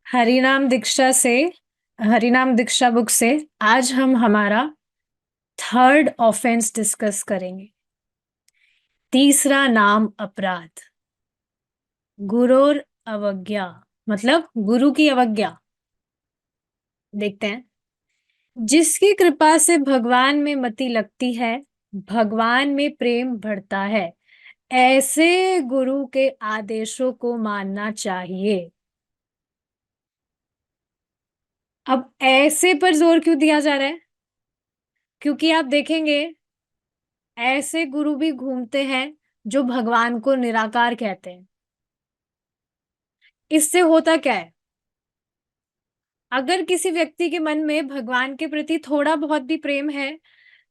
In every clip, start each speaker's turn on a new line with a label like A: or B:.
A: हरिनाम हरिनाम दीक्षा बुक से आज हम हमारा थर्ड ऑफेंस डिस्कस करेंगे। तीसरा नाम अपराध, गुरोर अवज्ञा, मतलब गुरु की अवज्ञा। देखते हैं। जिसकी कृपा से भगवान में मति लगती है, भगवान में प्रेम बढ़ता है, ऐसे गुरु के आदेशों को मानना चाहिए। अब ऐसे पर जोर क्यों दिया जा रहा है? क्योंकि आप देखेंगे ऐसे गुरु भी घूमते हैं जो भगवान को निराकार कहते हैं। इससे होता क्या है? अगर किसी व्यक्ति के मन में भगवान के प्रति थोड़ा बहुत भी प्रेम है,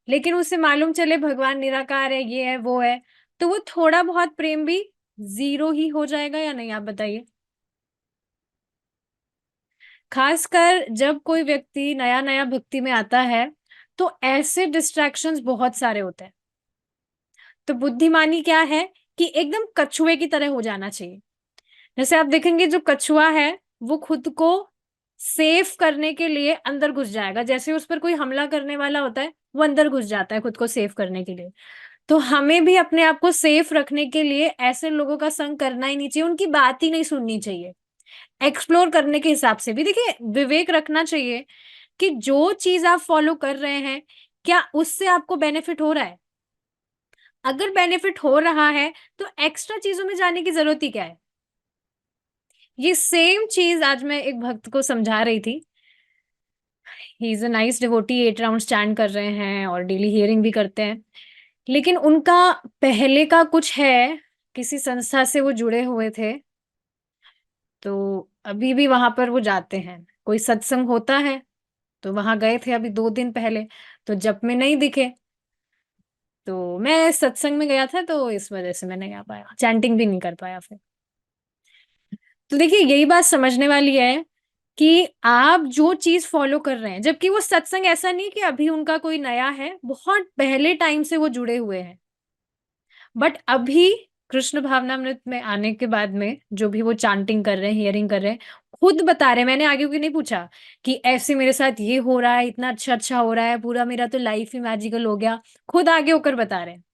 A: लेकिन उसे मालूम चले भगवान निराकार है, ये है वो है, तो वो थोड़ा बहुत प्रेम भी जीरो ही हो जाएगा या नहीं, आप बताइए। खासकर जब कोई व्यक्ति नया नया भक्ति में आता है तो ऐसे डिस्ट्रैक्शंस बहुत सारे होते हैं। तो बुद्धिमानी क्या है कि एकदम कछुए की तरह हो जाना चाहिए। जैसे आप देखेंगे जो कछुआ है वो खुद को सेफ करने के लिए अंदर घुस जाएगा। जैसे उस पर कोई हमला करने वाला होता है वो अंदर घुस जाता है खुद को सेफ करने के लिए। तो हमें भी अपने आप को सेफ रखने के लिए ऐसे लोगों का संग करना ही नहीं चाहिए, उनकी बात ही नहीं सुननी चाहिए। एक्सप्लोर करने के हिसाब से भी देखिए, विवेक रखना चाहिए कि जो चीज आप फॉलो कर रहे हैं क्या उससे आपको बेनिफिट हो रहा है। अगर बेनिफिट हो रहा है तो एक्स्ट्रा चीजों में जाने की जरूरत ही क्या है। ये सेम चीज आज मैं एक भक्त को समझा रही थी। He is a nice devotee, 8 round stand कर रहे हैं और डेली हियरिंग भी करते हैं। लेकिन उनका पहले का कुछ है, किसी संस्था से वो जुड़े हुए थे, तो अभी भी वहां पर वो जाते हैं। कोई सत्संग होता है तो वहां गए थे अभी 2 दिन पहले, तो जब में नहीं दिखे। तो मैं सत्संग में गया था तो इस वजह से मैं नहीं आ पाया, चैंटिंग भी नहीं कर पाया फिर। तो देखिए यही बात समझने वाली है कि आप जो चीज फॉलो कर रहे हैं, जबकि वो सत्संग ऐसा नहीं कि अभी उनका कोई नया है, बहुत पहले टाइम से वो जुड़े हुए हैं। बट अभी कृष्ण भावनामृत में आने के बाद में जो भी वो चांटिंग कर रहे हैं, हियरिंग कर रहे हैं, खुद बता रहे हैं। मैंने आगे की नहीं पूछा कि ऐसे मेरे साथ ये हो रहा है, इतना अच्छा अच्छा हो रहा है, पूरा मेरा तो लाइफ ही मैजिकल हो गया। खुद आगे होकर बता रहे हैं।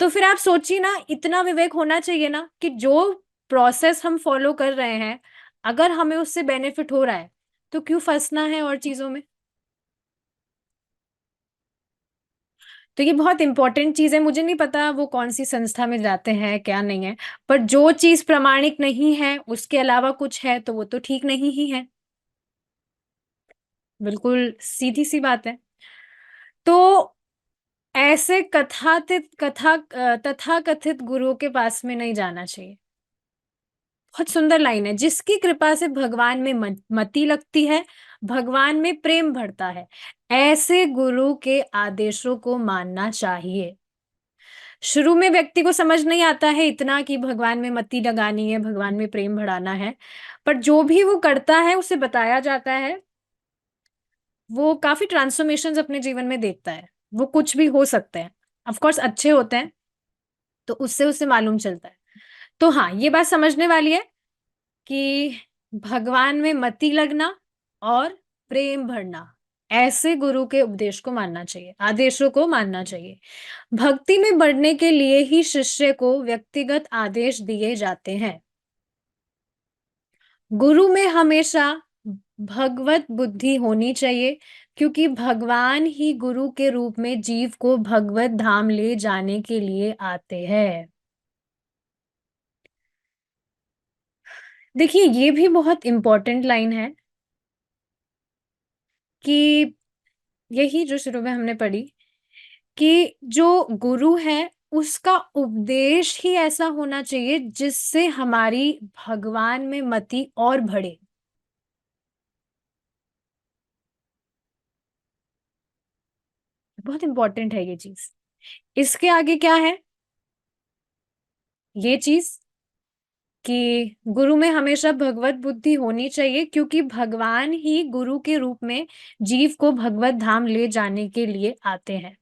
A: तो फिर आप सोचिए ना, इतना विवेक होना चाहिए ना कि जो प्रोसेस हम फॉलो कर रहे हैं, अगर हमें उससे बेनिफिट हो रहा है तो क्यों फंसना है और चीजों में। तो ये बहुत इंपॉर्टेंट चीज है। मुझे नहीं पता वो कौन सी संस्था में जाते हैं क्या नहीं है, पर जो चीज प्रामाणिक नहीं है उसके अलावा कुछ है तो वो तो ठीक नहीं ही है। बिल्कुल सीधी सी बात है। तो ऐसे तथा कथित गुरुओं के पास में नहीं जाना चाहिए। बहुत सुंदर लाइन है, जिसकी कृपा से भगवान में मति लगती है, भगवान में प्रेम बढ़ता है, ऐसे गुरु के आदेशों को मानना चाहिए। शुरू में व्यक्ति को समझ नहीं आता है इतना कि भगवान में मति लगानी है, भगवान में प्रेम बढ़ाना है। पर जो भी वो करता है उसे बताया जाता है, वो काफी ट्रांसफॉर्मेशंस अपने जीवन में देखता है। वो कुछ भी हो सकते हैं, ऑफ कोर्स अच्छे होते हैं, तो उससे उसे मालूम चलता है। तो हाँ, ये बात समझने वाली है कि भगवान में मति लगना और प्रेम बढ़ना, ऐसे गुरु के उपदेश को मानना चाहिए, आदेशों को मानना चाहिए। भक्ति में बढ़ने के लिए ही शिष्य को व्यक्तिगत आदेश दिए जाते हैं। गुरु में हमेशा भगवत बुद्धि होनी चाहिए, क्योंकि भगवान ही गुरु के रूप में जीव को भगवत धाम ले जाने के लिए आते हैं। देखिए ये भी बहुत इंपॉर्टेंट लाइन है कि यही जो शुरू में हमने पढ़ी कि जो गुरु है उसका उपदेश ही ऐसा होना चाहिए जिससे हमारी भगवान में मति और बढ़े। बहुत इंपॉर्टेंट है ये चीज। इसके आगे क्या है ये चीज कि गुरु में हमेशा भगवत बुद्धि होनी चाहिए, क्योंकि भगवान ही गुरु के रूप में जीव को भगवत धाम ले जाने के लिए आते हैं।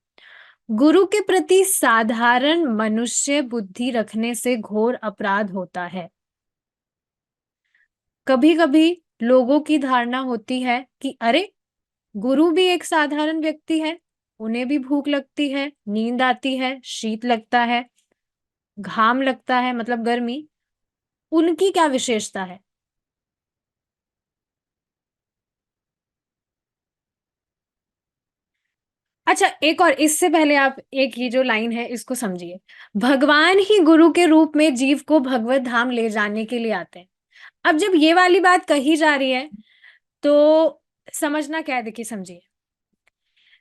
A: गुरु के प्रति साधारण मनुष्य बुद्धि रखने से घोर अपराध होता है। कभी कभी लोगों की धारणा होती है कि अरे, गुरु भी एक साधारण व्यक्ति है, उन्हें भी भूख लगती है, नींद आती है, शीत लगता है, घाम लगता है मतलब गर्मी, उनकी क्या विशेषता है? अच्छा, एक और इससे पहले आप एक ये जो लाइन है इसको समझिए। भगवान ही गुरु के रूप में जीव को भगवत धाम ले जाने के लिए आते हैं। अब जब ये वाली बात कही जा रही है, तो समझना क्या है देखिए समझिए।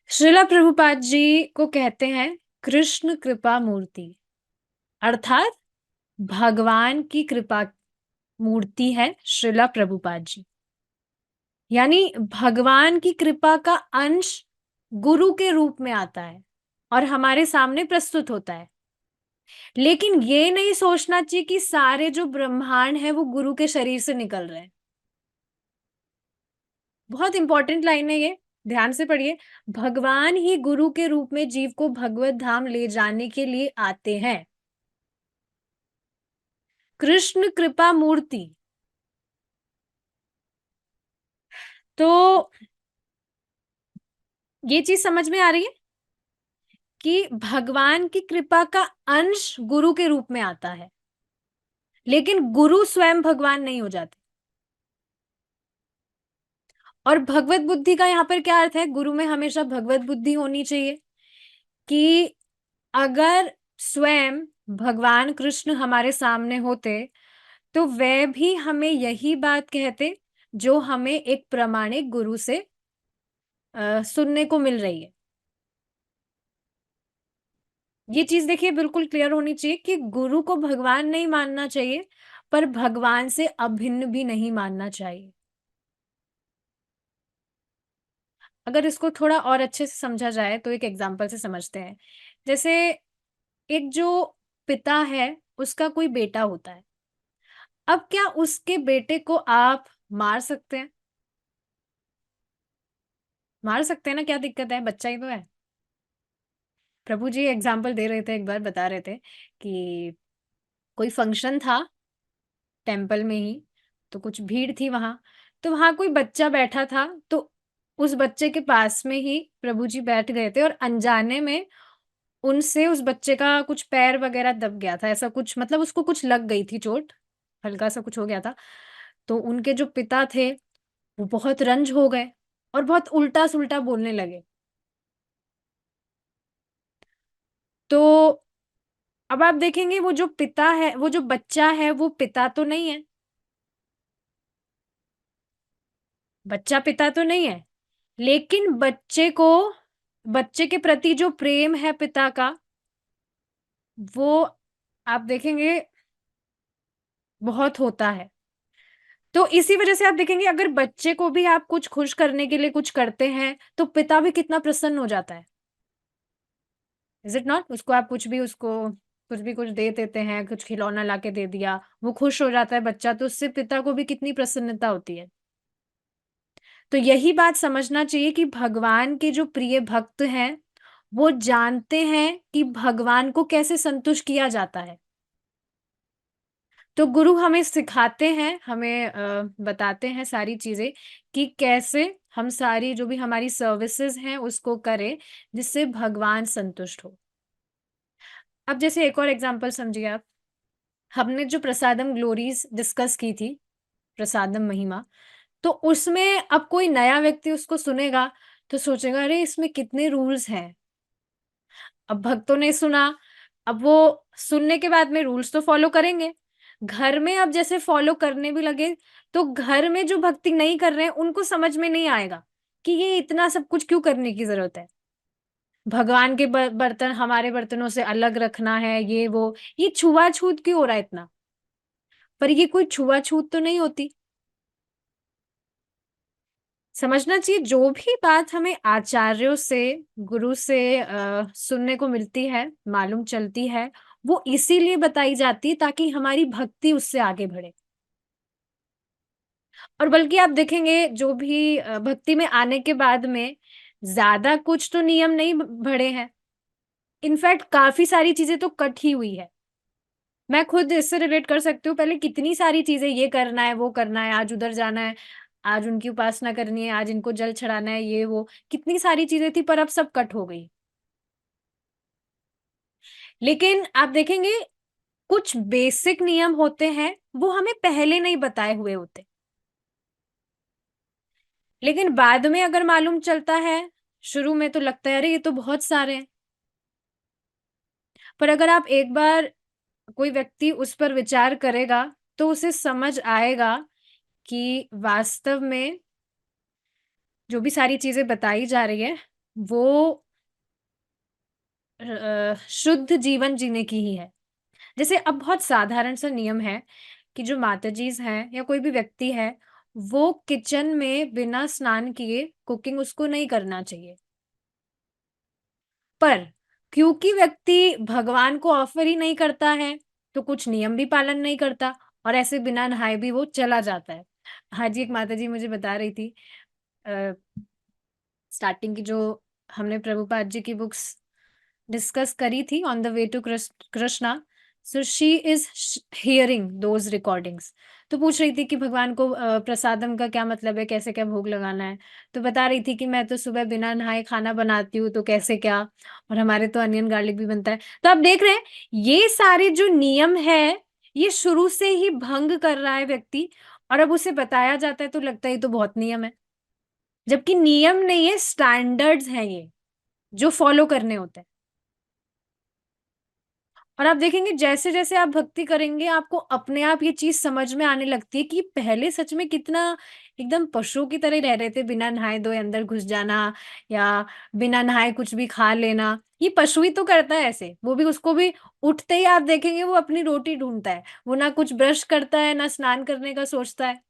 A: श्रीला प्रभुपाद जी को कहते हैं कृष्ण कृपा मूर्ति, अर्थात भगवान की कृपा मूर्ति है श्रीला प्रभुपाद जी। यानी भगवान की कृपा का अंश गुरु के रूप में आता है और हमारे सामने प्रस्तुत होता है। लेकिन ये नहीं सोचना चाहिए कि सारे जो ब्रह्मांड है वो गुरु के शरीर से निकल रहे हैं। बहुत इंपॉर्टेंट लाइन है ये, ध्यान से पढ़िए। भगवान ही गुरु के रूप में जीव को भगवत धाम ले जाने के लिए आते हैं। कृष्ण कृपा मूर्ति। तो ये चीज समझ में आ रही है कि भगवान की कृपा का अंश गुरु के रूप में आता है, लेकिन गुरु स्वयं भगवान नहीं हो जाते। और भगवत बुद्धि का यहाँ पर क्या अर्थ है? गुरु में हमेशा भगवत बुद्धि होनी चाहिए कि अगर स्वयं भगवान कृष्ण हमारे सामने होते तो वे भी हमें यही बात कहते जो हमें एक प्रामाणिक गुरु से सुनने को मिल रही है। ये चीज देखिए बिल्कुल क्लियर होनी चाहिए कि गुरु को भगवान नहीं मानना चाहिए, पर भगवान से अभिन्न भी नहीं मानना चाहिए। अगर इसको थोड़ा और अच्छे से समझा जाए तो एक एग्जाम्पल से समझते हैं। जैसे एक जो पिता है, उसका कोई बेटा होता है। अब क्या उसके बेटे को आप मार सकते हैं? मार सकते हैं ना, क्या दिक्कत है, बच्चा ही तो है। प्रभु जी एग्जाम्पल दे रहे थे, एक बार बता रहे थे कि कोई फंक्शन था टेम्पल में ही, तो कुछ भीड़ थी वहां, तो वहां कोई बच्चा बैठा था, तो उस बच्चे के पास में ही प्रभु जी बैठ गए थे और अनजाने में उनसे उस बच्चे का कुछ पैर वगैरह दब गया था, ऐसा कुछ मतलब उसको कुछ लग गई थी चोट, हल्का सा कुछ हो गया था। तो उनके जो पिता थे वो बहुत रंज हो गए और बहुत उल्टा सुल्टा बोलने लगे। तो अब आप देखेंगे वो जो पिता है, वो जो बच्चा है, वो पिता तो नहीं है, बच्चा पिता तो नहीं है, लेकिन बच्चे के प्रति जो प्रेम है पिता का, वो आप देखेंगे बहुत होता है। तो इसी वजह से आप देखेंगे अगर बच्चे को भी आप कुछ खुश करने के लिए कुछ करते हैं तो पिता भी कितना प्रसन्न हो जाता है। Is it not? उसको आप कुछ दे देते हैं, कुछ खिलौना लाके दे दिया, वो खुश हो जाता है बच्चा, तो उससे पिता को भी कितनी प्रसन्नता होती है। तो यही बात समझना चाहिए कि भगवान के जो प्रिय भक्त हैं वो जानते हैं कि भगवान को कैसे संतुष्ट किया जाता है। तो गुरु हमें सिखाते हैं, हमें बताते हैं सारी चीजें कि कैसे हम सारी जो भी हमारी सर्विसेज हैं उसको करें जिससे भगवान संतुष्ट हो। अब जैसे एक और एग्जांपल समझिए आप। हमने जो प्रसादम ग्लोरीज डिस्कस की थी, प्रसादम महिमा, तो उसमें अब कोई नया व्यक्ति उसको सुनेगा तो सोचेगा अरे इसमें कितने रूल्स हैं। अब भक्तों ने सुना, अब वो सुनने के बाद में रूल्स तो फॉलो करेंगे, घर में अब जैसे फॉलो करने भी लगे, तो घर में जो भक्ति नहीं कर रहे हैं उनको समझ में नहीं आएगा कि ये इतना सब कुछ क्यों करने की जरूरत है। भगवान के बर्तन हमारे बर्तनों से अलग रखना है, ये छुआछूत क्यों हो रहा है इतना? पर ये कोई छुआछूत तो नहीं होती। समझना चाहिए जो भी बात हमें आचार्यों से, गुरु से सुनने को मिलती है, मालूम चलती है, वो इसीलिए बताई जाती है ताकि हमारी भक्ति उससे आगे बढ़े। और बल्कि आप देखेंगे जो भी भक्ति में आने के बाद में ज्यादा कुछ तो नियम नहीं बढ़े हैं, इनफैक्ट काफी सारी चीजें तो कट ही हुई है। मैं खुद इससे रिलेट कर सकती हूँ, पहले कितनी सारी चीज़ें, ये करना है, वो करना है, आज उधर जाना है, आज उनकी उपासना करनी है, आज इनको जल चढ़ाना है, ये वो, कितनी सारी चीज़ें थी, पर अब सब कट हो गई। लेकिन आप देखेंगे कुछ बेसिक नियम होते हैं, वो हमें पहले नहीं बताए हुए होते। लेकिन बाद में अगर मालूम चलता है, शुरू में तो लगता है अरे ये तो बहुत सारे हैं। पर अगर आप एक बार, कोई व्यक्ति उस पर विचार करेगा, तो उसे समझ आएगा कि वास्तव में जो भी सारी चीज़ें बताई जा रही है, वो शुद्ध जीवन जीने की ही है। जैसे अब बहुत साधारण सा नियम है कि जो माताजीज़ हैं या कोई भी व्यक्ति है, वो किचन में बिना स्नान किए कुकिंग उसको नहीं करना चाहिए। पर क्योंकि व्यक्ति भगवान को ऑफ़र ही नहीं करता है, तो कुछ नियम भी पालन नहीं करता और ऐसे बिना नहाए भी वो चला जाता है। हाँ जी, एक माताजी मुझे बता रही थी, अ, स्टार्टिंग की जो हमने प्रभुपाद जी की बुक्स डिस्कस करी थी on the way to Krishna, so she is hearing those recordings. तो पूछ रही थी कि भगवान को प्रसादम का क्या मतलब है, कैसे क्या भोग लगाना है। तो बता रही थी कि मैं तो सुबह बिना नहाए खाना बनाती हूँ, तो कैसे क्या, और हमारे तो अनियन गार्लिक भी बनता है। तो आप देख रहे हैं, ये सारे जो नियम है, ये शुरू से ही भंग कर रहा है व्यक्ति, और अब उसे बताया जाता है तो लगता है ये तो बहुत नियम है, जबकि नियम नहीं है, स्टैंडर्ड्स हैं ये, जो फॉलो करने होते हैं। और आप देखेंगे जैसे-जैसे आप भक्ति करेंगे, आपको अपने आप ये चीज़ समझ में आने लगती है कि पहले सच में कितना एकदम पशुओं की तरह रह रहे थे, बिना नहाए-धोए अंदर घुस जाना या बिना नहाए कुछ भी खा लेना। ये पशु ही तो करता है ऐसे, वो भी, उसको भी उठते ही आप देखेंगे वो अपनी रोटी ढूँढता है। वो ना कुछ ब्रश करता है, ना स्नान करने का सोचता है।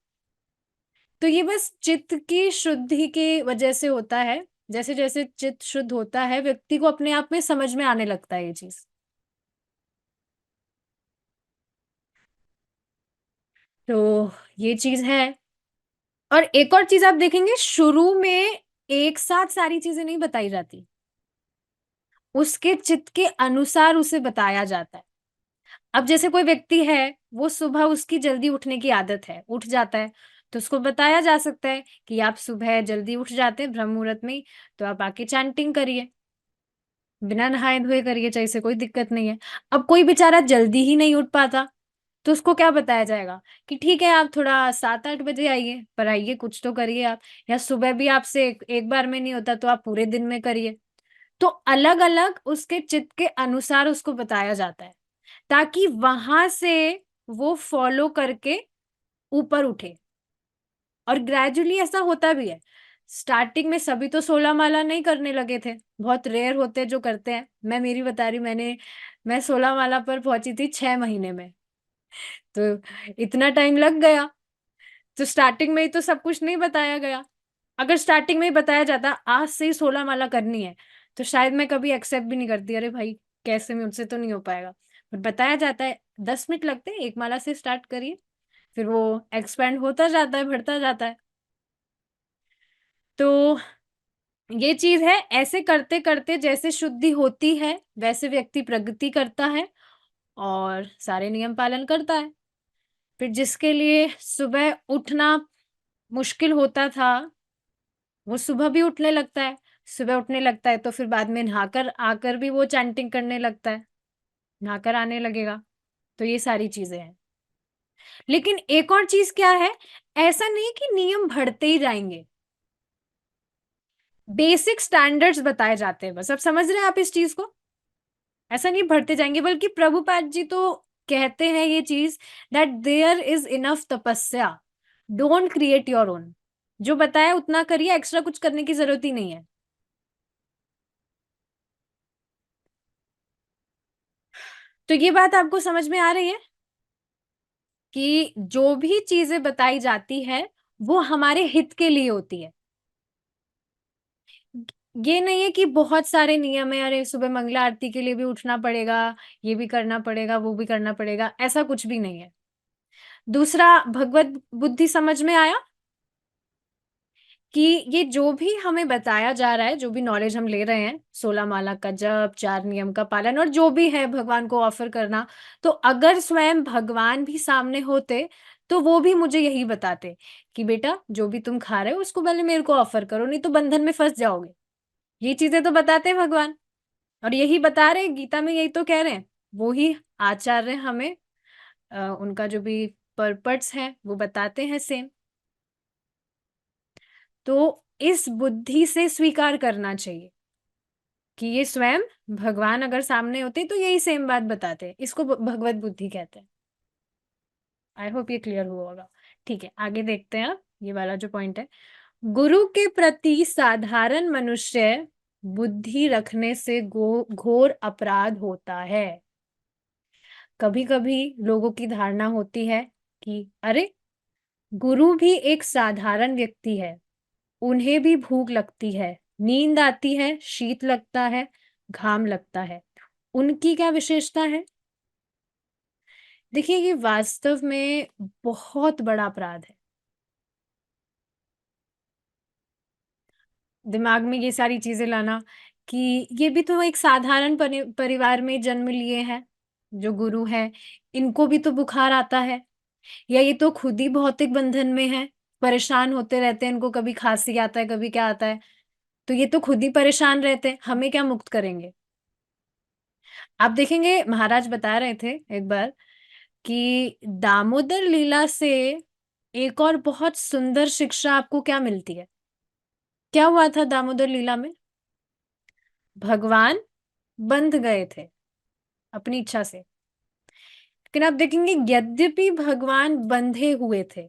A: तो ये बस चित्त की शुद्धि की वजह से होता है। जैसे-जैसे चित्त शुद्ध होता है, व्यक्ति को अपने आप में समझ में आने लगता है ये चीज़। तो ये चीज़ है। और एक और चीज़ आप देखेंगे, शुरू में एक साथ सारी चीज़ें नहीं बताई जाती। उसके चित्त के अनुसार उसे बताया जाता है। अब जैसे कोई व्यक्ति है, वो सुबह उसकी जल्दी उठने की आदत है, उठ जाता है, तो उसको बताया जा सकता है कि आप सुबह जल्दी उठ जाते हैं ब्रह्म मुहूर्त में ही, तो आप आके चैंटिंग करिए, बिना नहाए-धोए करिए, चाहे इससे कोई दिक्कत नहीं है। अब कोई बेचारा जल्दी ही नहीं उठ पाता, तो उसको क्या बताया जाएगा कि ठीक है आप थोड़ा 7-8 बजे आइए, पर आइए, कुछ तो करिए आप, या सुबह भी आपसे एक एक बार में नहीं होता तो आप पूरे दिन में करिए। तो अलग-अलग उसके चित्त के अनुसार उसको बताया जाता है, ताकि वहाँ से वो फ़ॉलो करके ऊपर उठे, और ग्रेजुअली ऐसा होता भी है। स्टार्टिंग में सभी तो 16 माला नहीं करने लगे थे, बहुत रेयर होते हैं जो करते हैं। मैं मेरी बता रही हूँ, मैं 16 माला पर पहुँची थी 6 महीने में, तो इतना टाइम लग गया। तो स्टार्टिंग में ही तो सब कुछ नहीं बताया गया। अगर स्टार्टिंग में ही बताया जाता आज से ही 16 माला करनी है, तो शायद मैं कभी एक्सेप्ट भी नहीं करती, अरे भाई कैसे, मुझसे तो नहीं हो पाएगा। पर बताया जाता है 10 मिनट लगते हैं, 1 माला से स्टार्ट करिए, फिर वो एक्सपेंड होता जाता है, बढ़ता जाता है। तो ये चीज़ है, ऐसे करते-करते जैसे शुद्धि होती है, वैसे व्यक्ति प्रगति करता है और सारे नियम पालन करता है। फिर जिसके लिए सुबह उठना मुश्किल होता था, वो सुबह भी उठने लगता है। सुबह उठने लगता है तो फिर बाद में नहाकर आकर भी वो चैंटिंग करने लगता है, नहाकर आने लगेगा। तो ये सारी चीज़ें हैं। लेकिन एक और चीज़ क्या है, ऐसा नहीं है कि नियम बढ़ते ही जाएँगे। बेसिक स्टैंडर्ड्स बताए जाते हैं बस। अब समझ रहे हैं आप इस चीज़ को? ऐसा नहीं बढ़ते जाएँगे, बल्कि प्रभुपाद जी तो कहते हैं ये चीज़, दैट देयर इज़ इनफ तपस्या, डोंट क्रिएट योर ओन। जो बताया उतना करिए, एक्स्ट्रा कुछ करने की ज़रूरत ही नहीं है। तो ये बात आपको समझ में आ रही है कि जो भी चीज़ें बताई जाती है, वो हमारे हित के लिए होती है। ये नहीं है कि बहुत सारे नियम हैं, अरे सुबह मंगला आरती के लिए भी उठना पड़ेगा, ये भी करना पड़ेगा, वो भी करना पड़ेगा, ऐसा कुछ भी नहीं है। दूसरा, भगवत बुद्धि समझ में आया कि ये जो भी हमें बताया जा रहा है, जो भी नॉलेज हम ले रहे हैं, 16 माला का जप, 4 नियम का पालन और जो भी है भगवान को ऑफर करना, तो अगर स्वयं भगवान भी सामने होते, तो वो भी मुझे यही बताते कि बेटा जो भी तुम खा रहे हो उसको पहले मेरे को ऑफर करो, नहीं तो बंधन में फँस जाओगे। ये चीज़ें तो बताते हैं भगवान और यही बता रहे हैं, गीता में यही तो कह रहे हैं। वो ही आचार्य हमें उनका जो भी पर्पट्स हैं, वो बताते हैं सेम। तो इस बुद्धि से स्वीकार करना चाहिए कि ये स्वयं भगवान अगर सामने होते तो यही सेम बात बताते हैं। इसको भगवत बुद्धि कहते हैं। आई होप ये क्लियर हुआ होगा। ठीक है, आगे देखते हैं। ये वाला जो पॉइंट है, गुरु के प्रति साधारण मनुष्य बुद्धि रखने से घोर अपराध होता है। कभी कभी लोगों की धारणा होती है कि अरे, गुरु भी एक साधारण व्यक्ति है, उन्हें भी भूख लगती है, नींद आती है, शीत लगता है, घाम लगता है, उनकी क्या विशेषता है? देखिए, ये वास्तव में बहुत बड़ा अपराध है। दिमाग में ये सारी चीजें लाना कि ये भी तो एक साधारण परिवार में जन्म लिए हैं, जो गुरु हैं, इनको भी तो बुखार आता है, या ये तो खुद ही भौतिक बंधन में है, परेशान होते रहते हैं, इनको कभी खांसी आता है, कभी क्या आता है, तो ये तो खुद ही परेशान रहते हैं, हमें क्या मुक्त करेंगे? आप देखेंगे, महाराज बता रहे थे एक बार कि दामोदर लीला से एक और बहुत सुंदर शिक्षा आपको क्या मिलती है? क्या हुआ था दामोदर लीला में? भगवान बंध गए थे अपनी इच्छा से, लेकिन आप देखेंगे यद्यपि भगवान बंधे हुए थे,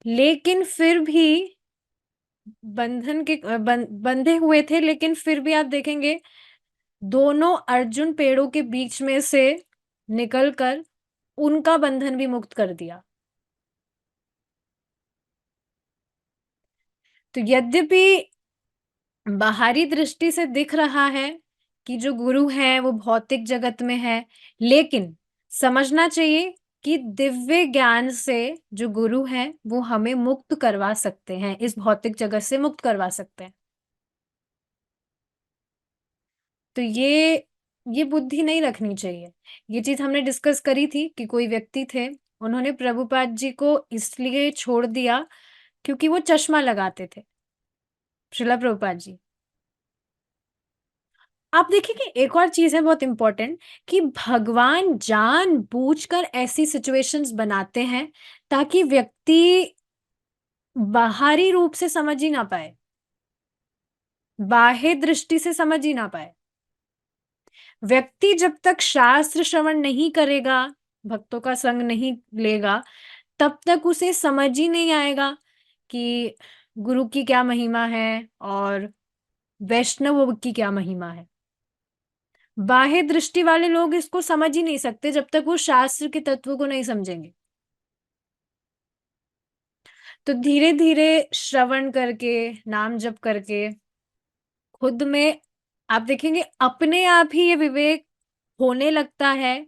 A: लेकिन फिर भी बंधे हुए थे, लेकिन फिर भी आप देखेंगे दोनों अर्जुन पेड़ों के बीच में से निकलकर उनका बंधन भी मुक्त कर दिया। तो यद्यपि बाहरी दृष्टि से दिख रहा है कि जो गुरु है वो भौतिक जगत में है, लेकिन समझना चाहिए कि दिव्य ज्ञान से जो गुरु है वो हमें मुक्त करवा सकते हैं, इस भौतिक जगत से मुक्त करवा सकते हैं। तो ये बुद्धि नहीं रखनी चाहिए। ये चीज हमने डिस्कस करी थी कि कोई व्यक्ति थे, उन्होंने प्रभुपाद जी को इसलिए छोड़ दिया क्योंकि वो चश्मा लगाते थे, श्रीला प्रभुपाद जी। आप देखिए कि एक और चीज है बहुत इंपॉर्टेंट, कि भगवान जानबूझकर ऐसी सिचुएशंस बनाते हैं ताकि व्यक्ति बाहरी रूप से समझ ही ना पाए, बाह्य दृष्टि से समझ ही ना पाए। व्यक्ति जब तक शास्त्र श्रवण नहीं करेगा, भक्तों का संग नहीं लेगा, तब तक उसे समझ ही नहीं आएगा कि गुरु की क्या महिमा है और वैष्णव की क्या महिमा है। बाह्य दृष्टि वाले लोग इसको समझ ही नहीं सकते जब तक वो शास्त्र के तत्व को नहीं समझेंगे। तो धीरे धीरे श्रवण करके, नाम जप करके, खुद में आप देखेंगे अपने आप ही ये विवेक होने लगता है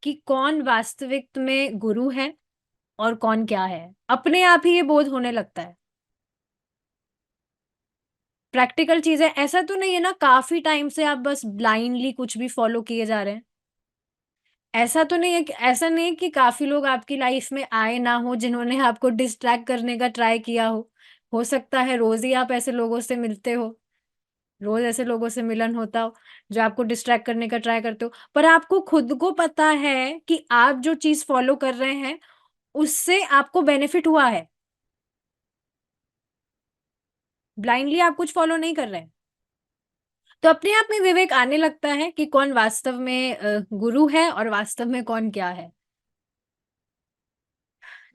A: कि कौन वास्तविक में गुरु है और कौन क्या है। अपने आप ही ये बोध होने लगता है। प्रैक्टिकल चीज है, ऐसा तो नहीं है ना काफी टाइम से आप बस ब्लाइंडली कुछ भी फॉलो किए जा रहे हैं। ऐसा तो नहीं है ऐसा नहीं है कि काफी लोग आपकी लाइफ में आए ना हो जिन्होंने आपको डिस्ट्रैक्ट करने का ट्राई किया हो सकता है रोज ही आप ऐसे लोगों से मिलते हो, रोज ऐसे लोगों से मिलन होता हो जो आपको डिस्ट्रैक्ट करने का ट्राई करते हो, पर आपको खुद को पता है कि आप जो चीज फॉलो कर रहे हैं उससे आपको बेनिफिट हुआ है। ब्लाइंडली आप कुछ फॉलो नहीं कर रहे हैं। तो अपने आप में विवेक आने लगता है कि कौन वास्तव में गुरु है और वास्तव में कौन क्या है।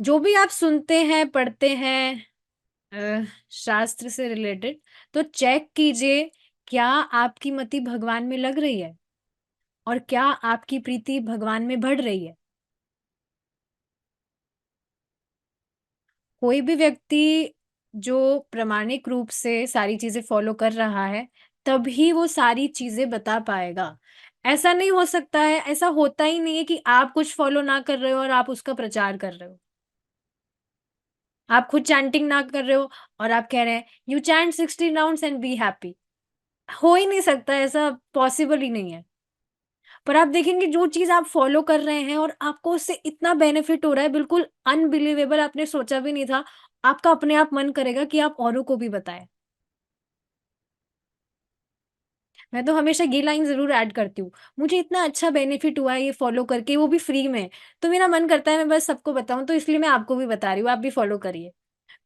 A: जो भी आप सुनते हैं, पढ़ते हैं शास्त्र से रिलेटेड, तो चेक कीजिए क्या आपकी मति भगवान में लग रही है और क्या आपकी प्रीति भगवान में बढ़ रही है। कोई भी व्यक्ति जो प्रामाणिक रूप से सारी चीजें फॉलो कर रहा है, तभी वो सारी चीजें बता पाएगा। ऐसा नहीं हो सकता है, ऐसा होता ही नहीं है कि आप कुछ फॉलो ना कर रहे हो और आप उसका प्रचार कर रहे हो। आप खुद चैंटिंग ना कर रहे हो और आप कह रहे हैं you chant 16 rounds and be happy. हो ही नहीं सकता, ऐसा पॉसिबल ही नहीं है। पर आप देखेंगे जो चीज़ आप फॉलो कर रहे हैं और आपको उससे इतना बेनिफिट हो रहा है, बिल्कुल अनबिलीवेबल, आपने सोचा भी नहीं था, आपका अपने आप मन करेगा कि आप औरों को भी बताएँ। मैं तो हमेशा ये लाइन ज़रूर ऐड करती हूँ, मुझे इतना अच्छा बेनिफिट हुआ है ये फॉलो करके, वो भी फ्री में, तो मेरा मन करता है मैं बस सबको बताऊँ, तो इसलिए मैं आपको भी बता रही हूँ, आप भी फॉलो करिए।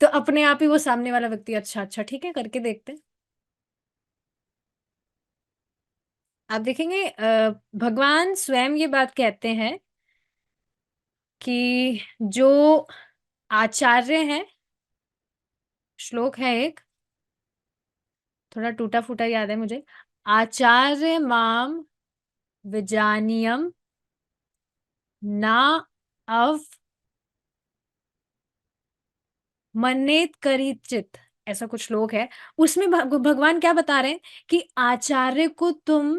A: तो अपने आप ही वो सामने वाला व्यक्ति अच्छा, अच्छा ठीक है करके देखते हैं। आप देखेंगे भगवान स्वयं ये बात कहते हैं कि जो आचार्य हैं, श्लोक है एक, थोड़ा टूटा-फूटा याद है मुझे। आचार्य माम विजानीयम ना अव मन्येत करिचित, ऐसा कुछ श्लोक है। उसमें भगवान क्या बता रहे हैं कि आचार्य को तुम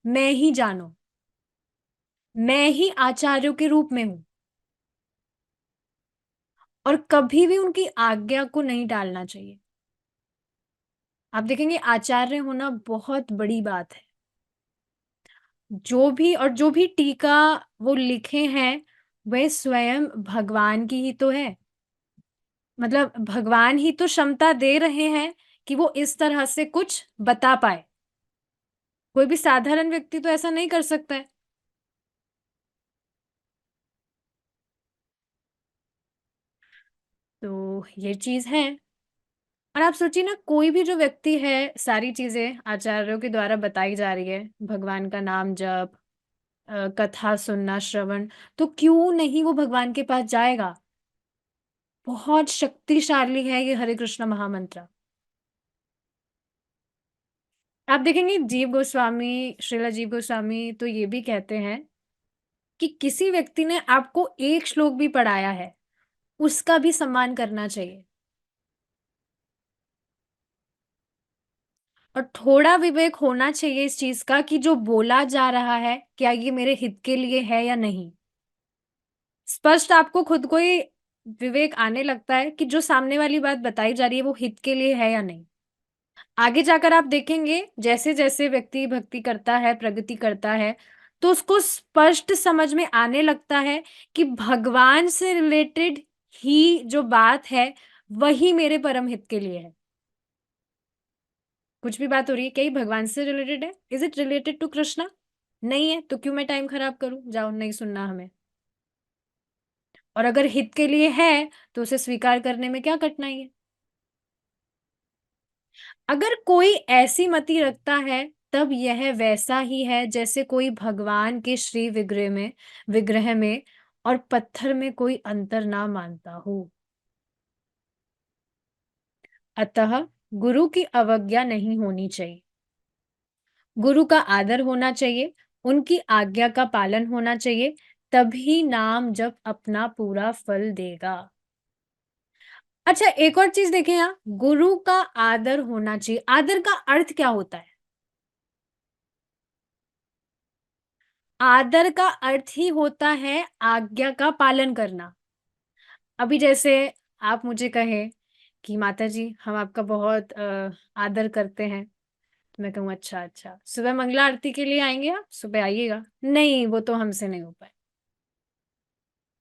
A: मैं ही जानो, मैं ही आचार्यों के रूप में हूँ और कभी भी उनकी आज्ञा को नहीं टालना चाहिए। आप देखेंगे आचार्य होना बहुत बड़ी बात है। जो भी टीका वो लिखे हैं, वह स्वयं भगवान की ही तो है। मतलब भगवान ही तो क्षमता दे रहे हैं कि वो इस तरह से कुछ बता पाए। कोई भी साधारण व्यक्ति तो ऐसा नहीं कर सकता है। तो ये चीज़ है। और आप सोचिए ना, कोई भी जो व्यक्ति है, सारी चीज़ें आचार्यों के द्वारा बताई जा रही है, भगवान का नाम जप, कथा सुनना, श्रवण, तो क्यों नहीं वो भगवान के पास जाएगा? बहुत शक्तिशाली है ये हरे कृष्ण महामंत्र। आप देखेंगे जीव गोस्वामी, श्रीला जीव गोस्वामी तो ये भी कहते हैं कि किसी व्यक्ति ने आपको एक श्लोक भी पढ़ाया है, उसका भी सम्मान करना चाहिए। और थोड़ा विवेक होना चाहिए इस चीज़ का कि जो बोला जा रहा है, क्या ये मेरे हित के लिए है या नहीं? स्पष्ट आपको खुद को ही विवेक आने लगता है कि जो सामने वाली बात बताई जा रही है, वो हित के लिए है या नहीं? आगे जाकर आप देखेंगे, जैसे-जैसे व्यक्ति भक्ति करता है, प्रगति करता है, तो उसको स्पष्ट समझ में आने लगता है कि भगवान से रिलेटेड ही जो बात है, वही मेरे परम हित के लिए है। कुछ भी बात हो रही है, क्या ये भगवान से रिलेटेड है? Is it related to Krishna? नहीं है, तो क्यों मैं टाइम खराब करूँ? जाओ, नहीं सुनना हमें। और अगर हित के लिए है, तो उसे स्वीकार करने में क्या कठिनाई है? अगर कोई ऐसी मति रखता है, तब यह वैसा ही है जैसे कोई भगवान के श्री विग्रह में और पत्थर में कोई अंतर ना मानता हो। अतः गुरु की अवज्ञा नहीं होनी चाहिए। गुरु का आदर होना चाहिए, उनकी आज्ञा का पालन होना चाहिए, तभी नाम जप अपना पूरा फल देगा। अच्छा, एक और चीज़ देखें यहाँ, गुरु का आदर होना चाहिए। आदर का अर्थ क्या होता है? आदर का अर्थ ही होता है आज्ञा का पालन करना। अभी जैसे आप मुझे कहें कि माताजी हम आपका बहुत आदर करते हैं, तो मैं कहूँ अच्छा, अच्छा। सुबह मंगला आरती के लिए आएँगे आप? सुबह आइएगा। नहीं, वो तो हमसे नहीं हो पाए।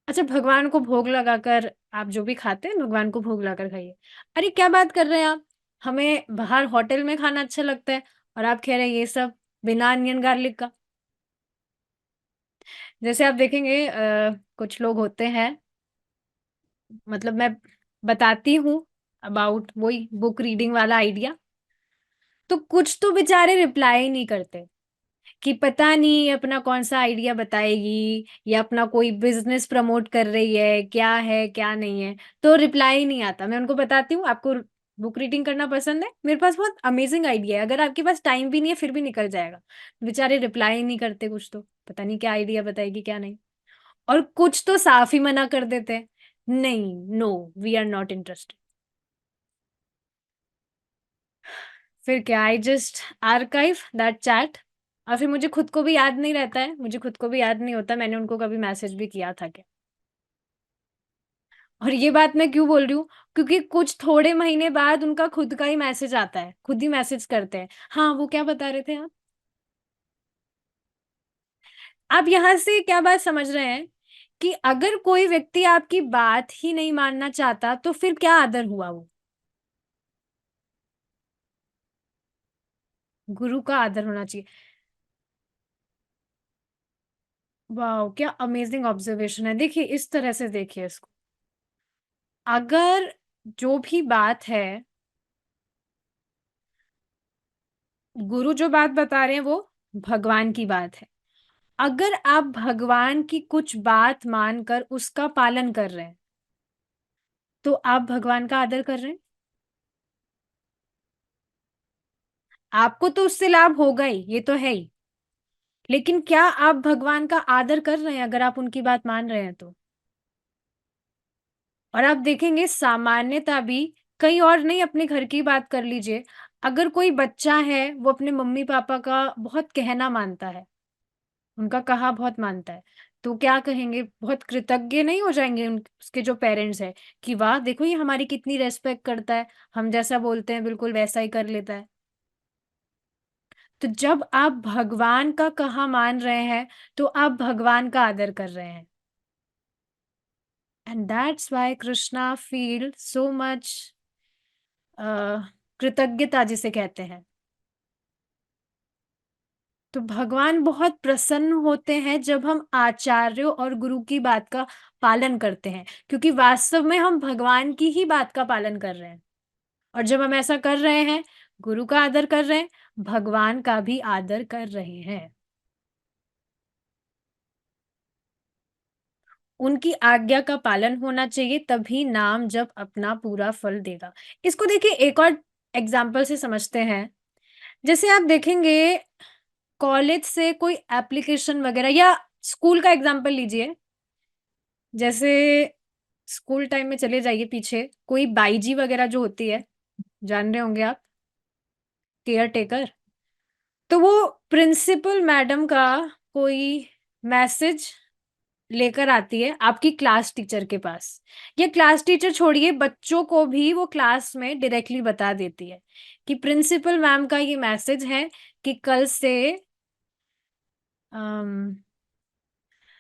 A: अच्छा, भगवान को भोग लगाकर आप जो भी खाते हैं, भगवान को भोग लाकर खाइए। अरे क्या बात कर रहे हैं आप? हमें बाहर होटल में खाना अच्छा लगता है और आप कह रहे हैं ये सब बिना अनियन गार्लिक का। जैसे आप देखेंगे कुछ लोग होते हैं, मतलब मैं बताती हूँ अबाउट वही बुक रीडिंग वाला आइडिया, तो कुछ तो बेचारे रिप्लाई ही नहीं करते कि पता नहीं अपना कौन-सा आइडिया बताएगी या अपना कोई बिज़नेस प्रमोट कर रही है, क्या नहीं है, तो रिप्लाई ही नहीं आता। मैं उनको बताती हूँ, आपको बुक रीडिंग करना पसंद है? मेरे पास बहुत अमेज़िंग आइडिया है, अगर आपके पास टाइम भी नहीं है, फिर भी निकल जाएगा। बेचारे रिप्लाई ही नहीं करते कुछ तो, पता नहीं क्या आइडिया बताएगी, क्या नहीं। और कुछ तो साफ़ ही मना कर देते हैं, नहीं, no, we are not interested. फिर क्या, I just archive that chat और फिर मुझे खुद को भी याद नहीं रहता है, मुझे खुद को भी याद नहीं होता मैंने उनको कभी मैसेज भी किया था क्या। और ये बात मैं क्यों बोल रही हूँ, क्योंकि कुछ थोड़े महीने बाद उनका खुद का ही मैसेज आता है, खुद ही मैसेज करते हैं। हाँ, वो क्या बता रहे थे आप? आप यहाँ से क्या बात समझ रहे हैं कि अगर कोई व्यक्ति आपकी बात ही नहीं मानना चाहता, तो फिर क्या आदर हुआ वो? गुरु का आदर होना चाहिए। वाओ! क्या अमेजिंग ऑब्जर्वेशन है। देखिए, इस तरह से देखिए इसको। अगर जो भी बात है, गुरु जो बात बता रहे हैं वो भगवान की बात है। अगर आप भगवान की कुछ बात मानकर उसका पालन कर रहे हैं, तो आप भगवान का आदर कर रहे हैं। आपको तो उससे लाभ होगा ही, ये तो है ही। लेकिन क्या आप भगवान का आदर कर रहे हैं अगर आप उनकी बात मान रहे हैं तो? और आप देखेंगे सामान्यतः भी, कहीं और नहीं, अपने घर की बात कर लीजिए। अगर कोई बच्चा है, वो अपने मम्मी-पापा का बहुत कहना मानता है, उनका कहा बहुत मानता है, तो क्या कहेंगे? बहुत कृतज्ञ नहीं हो जाएँगे उन उसके जो पेरेंट्स हैं कि वाह! देखो ये हमारी कितनी रिस्पेक्ट करता है, हम जैसा बोलते हैं बिल्कुल वैसा ही कर लेता है। तो जब आप भगवान का कहा मान रहे हैं, तो आप भगवान का आदर कर रहे हैं। And that's why Krishna feel so much uh, कृतज्ञता जिसे कहते हैं। तो भगवान बहुत प्रसन्न होते हैं जब हम आचार्यों और गुरु की बात का पालन करते हैं, क्योंकि वास्तव में हम भगवान की ही बात का पालन कर रहे हैं। और जब हम ऐसा कर रहे हैं, गुरु का आदर कर रहे हैं, भगवान का भी आदर कर रहे हैं। उनकी आज्ञा का पालन होना चाहिए, तभी नाम जप अपना पूरा फल देगा। इसको देखिए एक और एग्ज़ाम्पल से समझते हैं। जैसे आप देखेंगे कॉलेज से कोई एप्लीकेशन वगैरह, या स्कूल का एग्ज़ाम्पल लीजिए। जैसे स्कूल टाइम में चले जाइए पीछे, कोई बाईजी वगैरह जो होती है, जान रहे होंगे आप, केयर टेकर। तो वो प्रिंसिपल मैडम का कोई मैसेज लेकर आती है आपकी क्लास टीचर के पास, या क्लास टीचर छोड़िए, बच्चों को भी वो क्लास में डायरेक्टली बता देती है कि प्रिंसिपल मैम का ये मैसेज है कि कल से अम,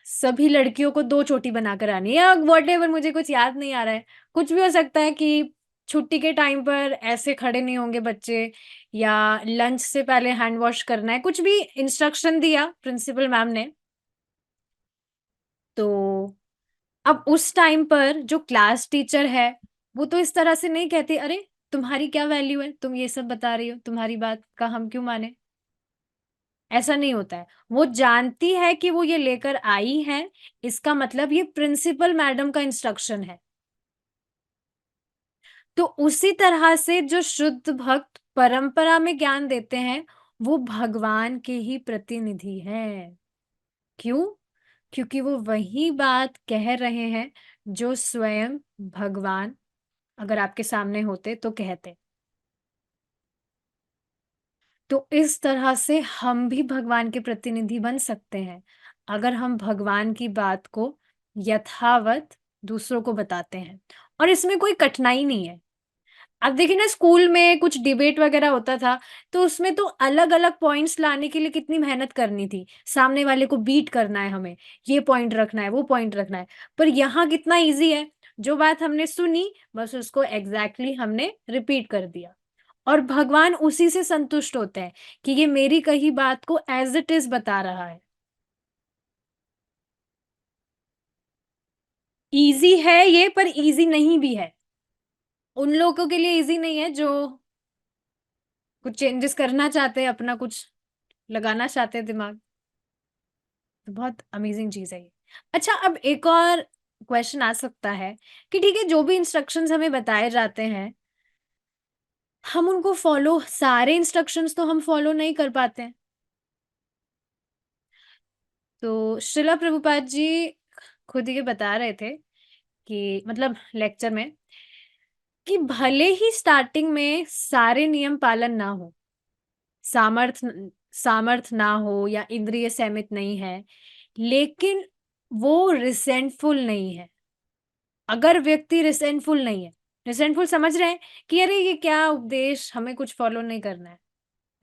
A: सभी लड़कियों को 2 चोटी बनाकर आनी है, या व्हाटएवर, मुझे कुछ याद नहीं आ रहा है। कुछ भी हो सकता है कि छुट्टी के टाइम पर ऐसे खड़े नहीं होंगे बच्चे, या लंच से पहले हैंड वॉश करना है, कुछ भी इंस्ट्रक्शन दिया प्रिंसिपल मैम ने। तो अब उस टाइम पर जो क्लास टीचर है, वो तो इस तरह से नहीं कहती, "अरे! तुम्हारी क्या वैल्यू है? तुम ये सब बता रही हो, तुम्हारी बात का हम क्यों मानें?" ऐसा नहीं होता है। वो जानती है कि वो ये लेकर आई हैं, इसका मतलब ये प्रिंसिपल मैडम का इंस्ट्रक्शन है। तो उसी तरह से जो शुद्ध भक्त परंपरा में ज्ञान देते हैं, वो भगवान के ही प्रतिनिधि हैं। क्यों? क्योंकि वो वही बात कह रहे हैं, जो स्वयं भगवान अगर आपके सामने होते तो कहते। तो इस तरह से हम भी भगवान के प्रतिनिधि बन सकते हैं, अगर हम भगवान की बात को यथावत दूसरों को बताते हैं, और इसमें कोई कठिनाई नहीं है। अब देखिए ना, स्कूल में कुछ डिबेट वगैरह होता था, तो उसमें तो अलग-अलग पॉइंट्स लाने के लिए कितनी मेहनत करनी थी। सामने वाले को बीट करना है हमें, ये पॉइंट रखना है, वो पॉइंट रखना है। पर यहाँ कितना ईज़ी है, जो बात हमने सुनी, बस उसको एग्ज़ैक्टली हमने रिपीट कर दिया। और भगवान उसी से संतुष्ट होते हैं कि ये मेरी कही बात को एज़ इट इज़ बता रहा है। ईज़ी है ये, पर ईज़ी नहीं भी है। उन लोगों के लिए ईज़ी नहीं है जो कुछ चेंजेस करना चाहते हैं, अपना कुछ लगाना चाहते हैं दिमाग। तो बहुत अमेज़िंग चीज़ है ये। अच्छा, अब एक और क्वेश्चन आ सकता है कि ठीक है, जो भी इंस्ट्रक्शंस हमें बताए जाते हैं, हम उनको फ़ॉलो, सारे इंस्ट्रक्शंस तो हम फ़ॉलो नहीं कर पाते हैं। तो श्रीला प्रभुपाद जी खुद ये बता रहे थे कि मतलब लेक्चर में, कि भले ही स्टार्टिंग में सारे नियम पालन ना हो, सामर्थ ना हो या इंद्रिय संयमित नहीं है, लेकिन वो रिसेंटफुल नहीं है। अगर व्यक्ति रिसेंटफुल नहीं है, रिसेंटफुल समझ रहे हैं कि अरे ये क्या उपदेश, हमें कुछ फॉलो नहीं करना है,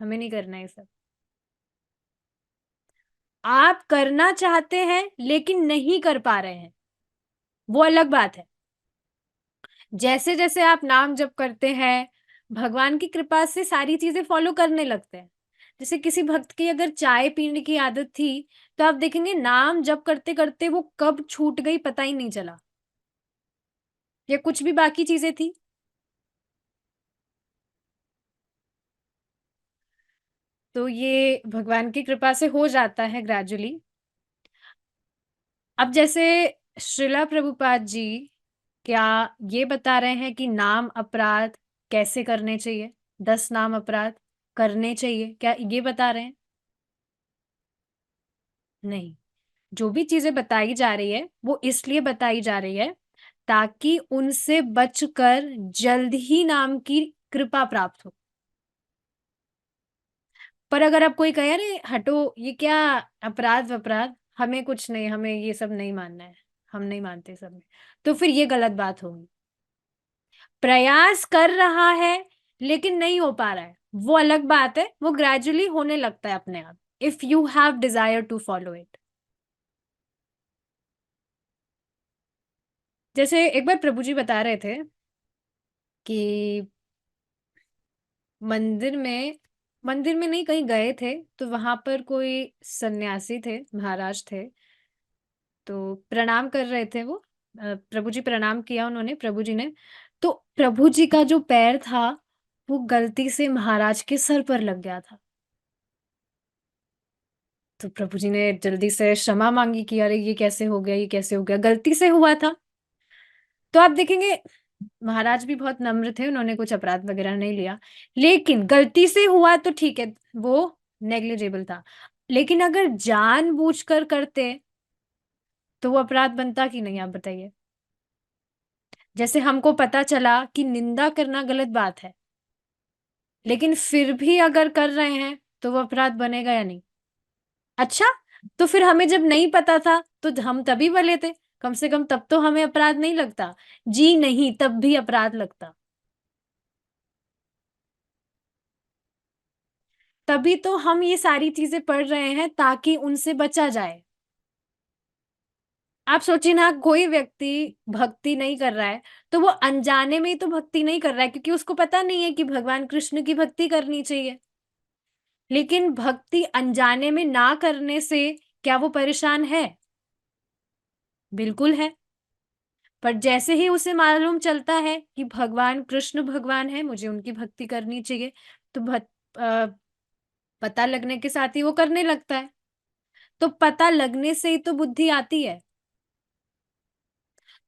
A: हमें नहीं करना है ये सब। आप करना चाहते हैं लेकिन नहीं कर पा रहे हैं, वो अलग बात है। जैसे जैसे आप नाम जप करते हैं, भगवान की कृपा से सारी चीजें फॉलो करने लगते हैं। जैसे किसी भक्त की अगर चाय पीने की आदत थी, तो आप देखेंगे नाम जप करते करते वो कब छूट गई पता ही नहीं चला, या कुछ भी बाकी चीजें थी। तो ये भगवान की कृपा से हो जाता है ग्रेजुअली। अब जैसे श्रीला प्रभुपाद जी क्या ये बता रहे हैं कि नाम अपराध कैसे करने चाहिए, 10 नाम अपराध करने चाहिए, क्या ये बता रहे हैं? नहीं। जो भी चीजें बताई जा रही है वो इसलिए बताई जा रही है ताकि उनसे बचकर जल्द ही नाम की कृपा प्राप्त हो। पर अगर आप कोई कहे अरे हटो ये क्या अपराध अपराध, हमें कुछ नहीं, हमें ये सब नहीं मानना है, हम नहीं मानते सब में, तो फिर ये गलत बात होगी। प्रयास कर रहा है लेकिन नहीं हो पा रहा है, वो अलग बात है, वो ग्रेजुअली होने लगता है अपने आप, if you have desire to follow it. जैसे एक बार प्रभु जी बता रहे थे कि मंदिर में मंदिर में नहीं कहीं गए थे, तो वहां पर कोई सन्यासी थे, महाराज थे, तो प्रणाम कर रहे थे वो। प्रभु जी प्रणाम किया उन्होंने, प्रभु जी ने, तो प्रभु जी का जो पैर था वो गलती से महाराज के सर पर लग गया था। तो प्रभु जी ने जल्दी से क्षमा मांगी कि अरे ये कैसे हो गया, ये कैसे हो गया, गलती से हुआ था। तो आप देखेंगे महाराज भी बहुत नम्र थे, उन्होंने कुछ अपराध वगैरह नहीं लिया, लेकिन गलती से हुआ तो ठीक है, वो नेग्लिजिबल था। लेकिन अगर जानबूझकर करते तो वो अपराध बनता कि नहीं, आप बताइए। जैसे हमको पता चला कि निंदा करना गलत बात है, लेकिन फिर भी अगर कर रहे हैं तो वो अपराध बनेगा या नहीं? अच्छा, तो फिर हमें जब नहीं पता था तो हम तभी भले थे, कम से कम तब तो हमें अपराध नहीं लगता। जी नहीं, तब भी अपराध लगता। तभी तो हम ये सारी चीजें पढ़ रहे हैं ताकि उनसे बचा जाए। आप सोचिए ना, कोई व्यक्ति भक्ति नहीं कर रहा है तो वो अनजाने में ही तो भक्ति नहीं कर रहा है, क्योंकि उसको पता नहीं है कि भगवान कृष्ण की भक्ति करनी चाहिए। लेकिन भक्ति अनजाने में ना करने से क्या वो परेशान है? बिल्कुल है। पर जैसे ही उसे मालूम चलता है कि भगवान कृष्ण भगवान है, मुझे उनकी भक्ति करनी चाहिए, तो अ, पता लगने के साथ ही वो करने लगता है। तो पता लगने से ही तो बुद्धि आती है।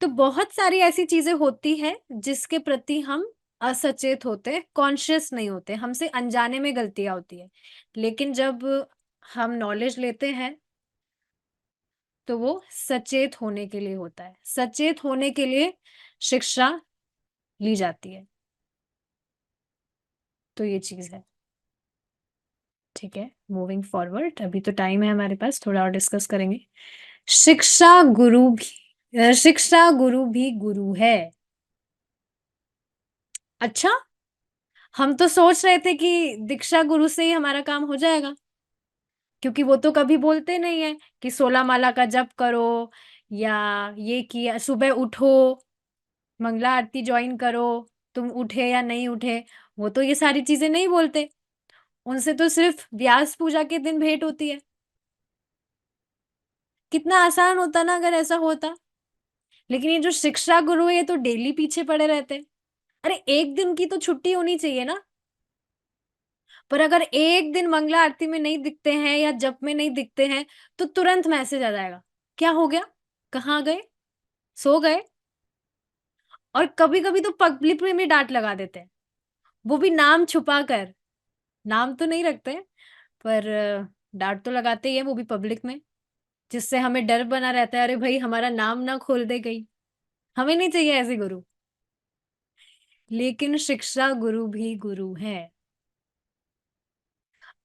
A: तो बहुत सारी ऐसी चीजें होती है जिसके प्रति हम असचेत होते, कॉन्शियस नहीं होते, हमसे अनजाने में गलतियां होती है। लेकिन जब हम नॉलेज लेते हैं तो वो सचेत होने के लिए होता है, सचेत होने के लिए शिक्षा ली जाती है। तो ये चीज है। ठीक है, मूविंग फॉरवर्ड, अभी तो टाइम है हमारे पास, थोड़ा और डिस्कस करेंगे। शिक्षा गुरु भी गुरु है। अच्छा, हम तो सोच रहे थे कि दीक्षा गुरु से ही हमारा काम हो जाएगा, क्योंकि वो तो कभी बोलते नहीं है कि 16 माला का जप करो, या ये किया, सुबह उठो, मंगला आरती ज्वाइन करो, तुम उठे या नहीं उठे, वो तो ये सारी चीजें नहीं बोलते। उनसे तो सिर्फ व्यास पूजा के दिन भेंट होती है। कितना आसान होता ना अगर ऐसा होता। लेकिन ये जो शिक्षा गुरु है ये तो डेली पीछे पड़े रहते हैं। अरे एक दिन की तो छुट्टी होनी चाहिए ना। पर अगर एक दिन मंगला आरती में नहीं दिखते हैं या जप में नहीं दिखते हैं तो तुरंत मैसेज आ जाएगा, क्या हो गया, कहाँ गए, सो गए। और कभी कभी तो पब्लिक में भी डांट लगा देते हैं, वो भी नाम छुपा कर। नाम तो नहीं रखते हैं, पर डांट तो लगाते ही है, वो भी पब्लिक में, जिससे हमें डर बना रहता है, अरे भाई हमारा नाम ना खोल दे कहीं। हमें नहीं चाहिए ऐसे गुरु। लेकिन शिक्षा गुरु भी गुरु है।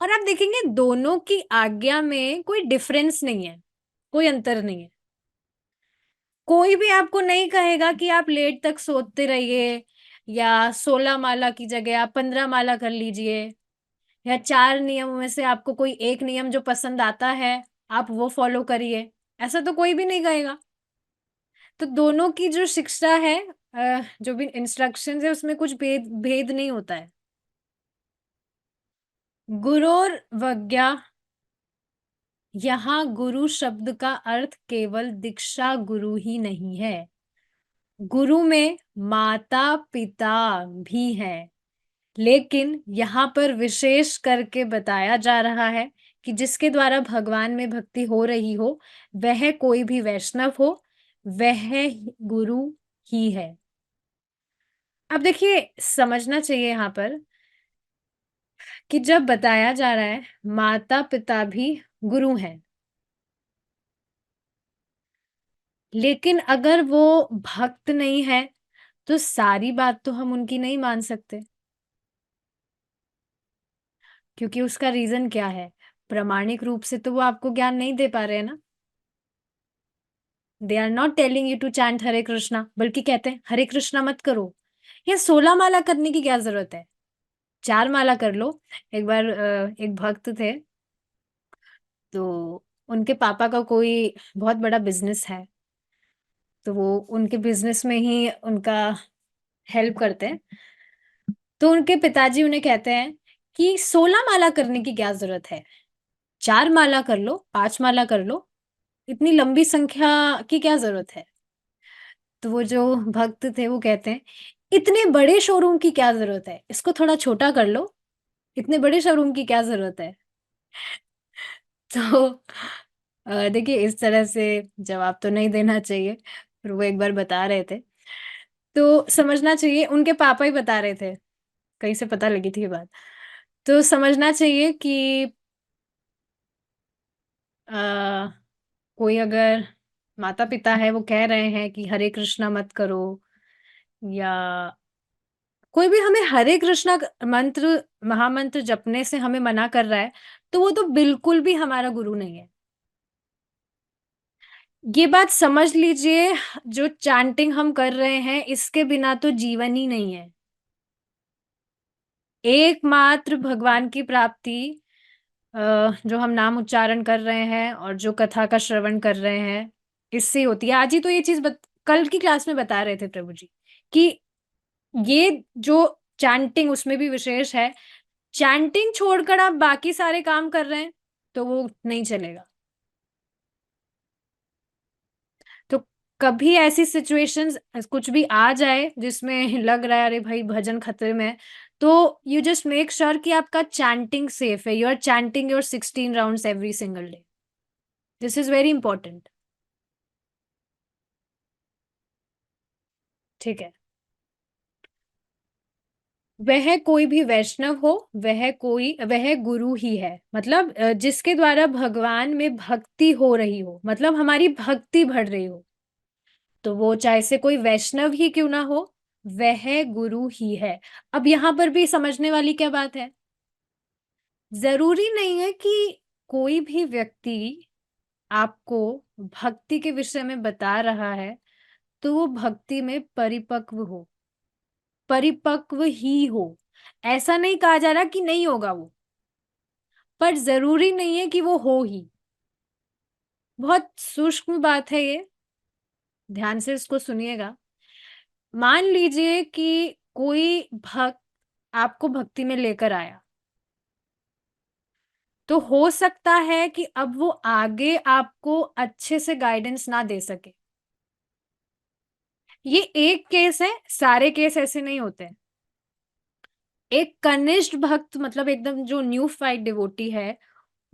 A: और आप देखेंगे दोनों की आज्ञा में कोई डिफरेंस नहीं है, कोई अंतर नहीं है। कोई भी आपको नहीं कहेगा कि आप लेट तक सोते रहिए, या 16 माला की जगह आप 15 माला कर लीजिए, या 4 नियमों में से आपको कोई एक नियम जो पसंद आता है, आप वो फॉलो करिए। ऐसा तो कोई भी नहीं कहेगा। तो दोनों की जो शिक्षा है, जो भी इंस्ट्रक्शंस है, उसमें कुछ भेद भेद नहीं होता है। गुरोर्वज्ञा, यहाँ गुरु शब्द का अर्थ केवल दीक्षा गुरु ही नहीं है। गुरु में माता-पिता भी हैं, लेकिन यहाँ पर विशेष करके बताया जा रहा है कि जिसके द्वारा भगवान में भक्ति हो रही हो, वह कोई भी वैष्णव हो, वह गुरु ही है। अब देखिए, समझना चाहिए यहाँ पर कि जब बताया जा रहा है माता-पिता भी गुरु हैं, लेकिन अगर वो भक्त नहीं है, तो सारी बात तो हम उनकी नहीं मान सकते, क्योंकि उसका रीज़न क्या है? प्रामाणिक रूप से तो वो आपको ज्ञान नहीं दे पा रहे हैं ना। They are not telling you to chant Hare Krishna, बल्कि कहते हैं हरे कृष्णा मत करो। ये 16 माला करने की क्या ज़रूरत है? 4 माला कर लो। एक बार एक भक्त थे, तो उनके पापा का कोई बहुत बड़ा बिज़नेस है, तो वो उनके बिज़नेस में ही उनका हेल्प करते हैं। तो उनके पिताजी उन्हें कहते हैं कि 16 माला करने की क्या ज़रूरत है? 4 माला कर लो, 5 माला कर लो, इतनी लंबी संख्या की क्या ज़रूरत है? तो वो जो भक्त थे वो कहते हैं, "इतने बड़े शोरूम की क्या ज़रूरत है? इसको थोड़ा छोटा कर लो, इतने बड़े शोरूम की क्या ज़रूरत है?" तो देखिए, इस तरह से जवाब तो नहीं देना चाहिए, पर वो एक बार बता रहे थे। तो समझना चाहिए, उनके पापा ही बता रहे थे, कहीं से पता लगी थी ये बात। तो समझना चाहिए कि अ, कोई अगर माता-पिता है, वो कह रहे हैं कि हरे कृष्णा मत करो, या कोई भी हमें हरे कृष्णा मंत्र, महामंत्र जपने से हमें मना कर रहा है, तो वो तो बिल्कुल भी हमारा गुरु नहीं है। ये बात समझ लीजिए, जो चैंटिंग हम कर रहे हैं, इसके बिना तो जीवन ही नहीं है। एकमात्र भगवान की प्राप्ति, जो हम नाम उच्चारण कर रहे हैं और जो कथा का श्रवण कर रहे हैं, इससे होती है। आज ही तो ये चीज़ कल की क्लास में बता रहे थे प्रभु जी, कि ये जो चैंटिंग, उसमें भी विशेष है, चैंटिंग छोड़कर आप बाकी सारे काम कर रहे हैं, तो वो नहीं चलेगा। तो कभी ऐसी सिचुएशंस कुछ भी आ जाए जिसमें लग रहा है अरे भाई भजन खतरे में है, तो यू जस्ट मेक श्योर कि आपका चैंटिंग सेफ है, you are chanting your 16 rounds every single day. This is very important. ठीक है। वह कोई भी वैष्णव हो, वह गुरु ही है, मतलब जिसके द्वारा भगवान में भक्ति हो रही हो, मतलब हमारी भक्ति बढ़ रही हो, तो वो चाहे से कोई वैष्णव ही क्यों ना हो, वह गुरु ही है। अब यहाँ पर भी समझने वाली क्या बात है, ज़रूरी नहीं है कि कोई भी व्यक्ति आपको भक्ति के विषय में बता रहा है, तो वो भक्ति में परिपक्व ही हो। ऐसा नहीं कहा जा रहा कि नहीं होगा वो, पर ज़रूरी नहीं है कि वो हो ही। बहुत सूक्ष्म बात है ये, ध्यान से इसको सुनिएगा। मान लीजिए कि कोई भक्त आपको भक्ति में लेकर आया, तो हो सकता है कि अब वो आगे आपको अच्छे से गाइडेंस ना दे सके। ये एक केस है, सारे केस ऐसे नहीं होते। एक कनिष्ठ भक्त, मतलब एकदम जो न्यूफाइड डिवोटी है,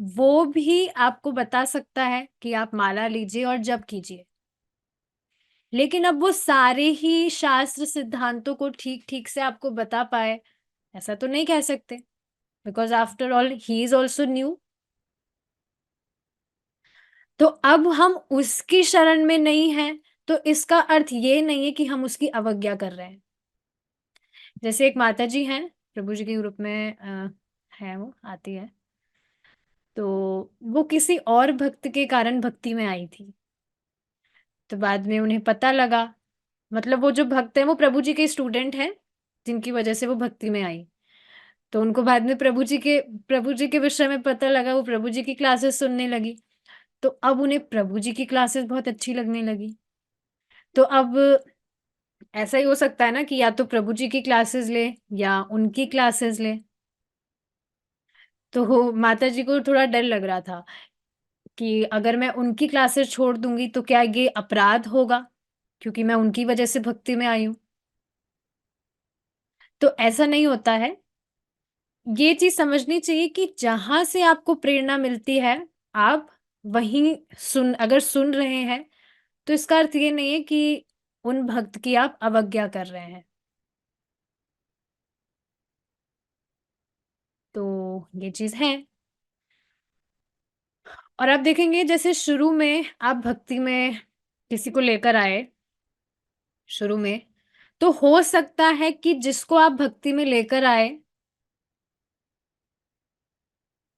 A: वो भी आपको बता सकता है कि आप माला लीजिए और जप कीजिए। लेकिन अब वो सारे ही शास्त्र सिद्धांतों को ठीक-ठीक से आपको बता पाए, ऐसा तो नहीं कह सकते, because after all he is also new. तो अब हम उसकी शरण में नहीं हैं, तो इसका अर्थ ये नहीं है कि हम उसकी अवज्ञा कर रहे हैं। जैसे एक माताजी हैं, प्रभु जी के ग्रुप में हैं वो, आती है। तो वो किसी और भक्त के कारण भक्ति में आई थी। तो बाद में उन्हें पता लगा, मतलब वो जो भक्त हैं वो प्रभु जी के स्टूडेंट हैं, जिनकी वजह से वो भक्ति में आई। तो उनको बाद में प्रभु जी के विषय में पता लगा, वो प्रभु जी की क्लासेस सुनने लगी। तो अब उन्हें प्रभु जी की क्लासेस बहुत अच्छी लगने लगी। तो अब ऐसा ही हो सकता है ना कि या तो प्रभु जी की क्लासेस ले या उनकी क्लासेस ले। तो माता जी को थोड़ा डर लग रहा था कि अगर मैं उनकी क्लासेस छोड़ दूंगी तो क्या ये अपराध होगा, क्योंकि मैं उनकी वजह से भक्ति में आई हूं। तो ऐसा नहीं होता है। ये चीज समझनी चाहिए कि जहां से आपको प्रेरणा मिलती है, आप वहीं अगर सुन रहे हैं, तो इसका अर्थ ये नहीं है कि उन भक्त की आप अवज्ञा कर रहे हैं। तो ये चीज है। और आप देखेंगे जैसे शुरू में आप भक्ति में किसी को लेकर आए, शुरू में, तो हो सकता है कि जिसको आप भक्ति में लेकर आए,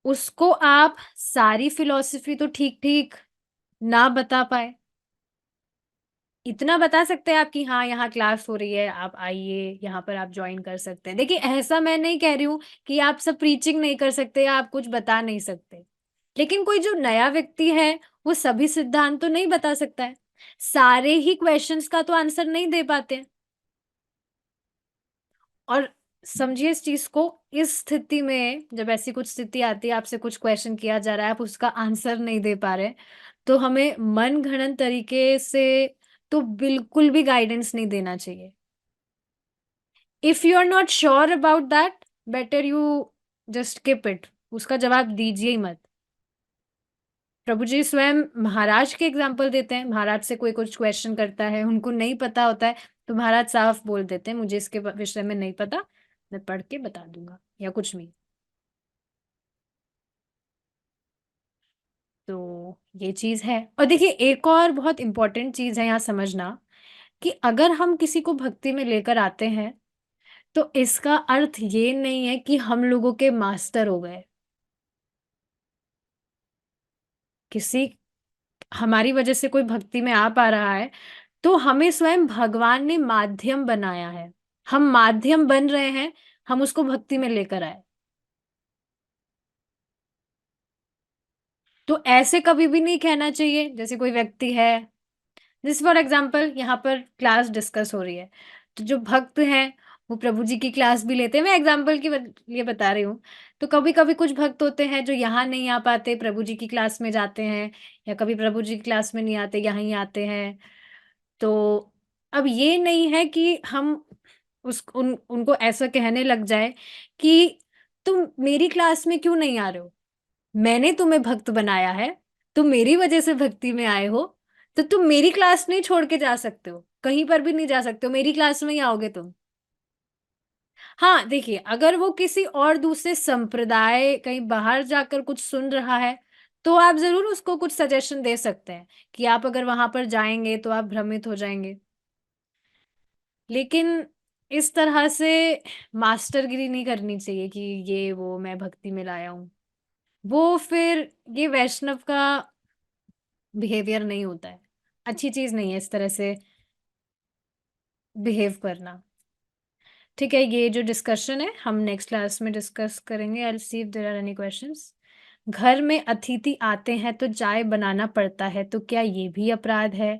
A: उसको आप सारी फिलॉसफी तो ठीक ठीक ना बता पाए। इतना बता सकते हैं आप कि हाँ यहाँ क्लास हो रही है, आप आइए, यहाँ पर आप ज्वाइन कर सकते हैं। देखिए ऐसा मैं नहीं कह रही हूँ कि आप सब प्रीचिंग नहीं कर सकते या आप कुछ बता नहीं सकते, लेकिन कोई जो नया व्यक्ति है वो सभी सिद्धांत तो नहीं बता सकता है, सारे ही क्वेश्चंस का तो आंसर नहीं दे पाते हैं। और समझिए इस चीज को, इस स्थिति में जब ऐसी कुछ स्थिति आती है, आपसे कुछ क्वेश्चन किया जा रहा है, आप उसका आंसर नहीं दे पा रहे, तो हमें मन घड़ंत तरीके से तो बिल्कुल भी गाइडेंस नहीं देना चाहिए। If you are not sure about that, better you just keep it, उसका जवाब दीजिए ही मत। प्रभु जी स्वयं महाराज के एग्जाम्पल देते हैं। महाराज से कोई कुछ क्वेश्चन करता है, उनको नहीं पता होता है, तो महाराज साफ बोल देते हैं मुझे इसके विषय में नहीं पता, मैं पढ़ के बता दूंगा या कुछ भी। तो ये चीज है। और देखिए एक और बहुत इंपॉर्टेंट चीज है यहाँ समझना, कि अगर हम किसी को भक्ति में लेकर आते हैं, तो इसका अर्थ ये नहीं है कि हम लोगों के मास्टर हो गए। किसी हमारी वजह से कोई भक्ति में आ पा रहा है, तो हमें स्वयं भगवान ने माध्यम बनाया है, हम माध्यम बन रहे हैं, हम उसको भक्ति में लेकर आए। तो ऐसे कभी भी नहीं कहना चाहिए, जैसे कोई व्यक्ति है, जैसे फॉर एग्जाम्पल यहाँ पर क्लास डिस्कस हो रही है, तो जो भक्त हैं वो प्रभु जी की क्लास भी लेते हैं, मैं एग्जाम्पल के लिए बता रही हूँ। तो कभी कभी कुछ भक्त होते हैं जो यहाँ नहीं आ पाते, प्रभु जी की क्लास में जाते हैं, या कभी प्रभु जी की क्लास में नहीं आते, यहाँ ही आते हैं। तो अब ये नहीं है कि हम उनको ऐसा कहने लग जाए कि तुम मेरी क्लास में क्यों नहीं आ रहे हो, मैंने तुम्हें भक्त बनाया है, तुम मेरी वजह से भक्ति में आए हो, तो तुम मेरी क्लास नहीं छोड़ के जा सकते हो, कहीं पर भी नहीं जा सकते हो, मेरी क्लास में ही आओगे तुम। हाँ देखिए, अगर वो किसी और दूसरे संप्रदाय कहीं बाहर जाकर कुछ सुन रहा है, तो आप जरूर उसको कुछ सजेशन दे सकते हैं कि आप अगर वहां पर जाएंगे तो आप भ्रमित हो जाएंगे। लेकिन इस तरह से मास्टरगिरी नहीं करनी चाहिए कि ये वो मैं भक्ति में लाया हूँ, वो फिर ये वैष्णव का बिहेवियर नहीं होता है, अच्छी चीज नहीं है इस तरह से बिहेव करना। ठीक है, ये जो डिस्कशन है हम नेक्स्ट क्लास में डिस्कस करेंगे। I will see if there are any questions. घर में अतिथि आते हैं तो चाय बनाना पड़ता है, तो क्या ये भी अपराध है?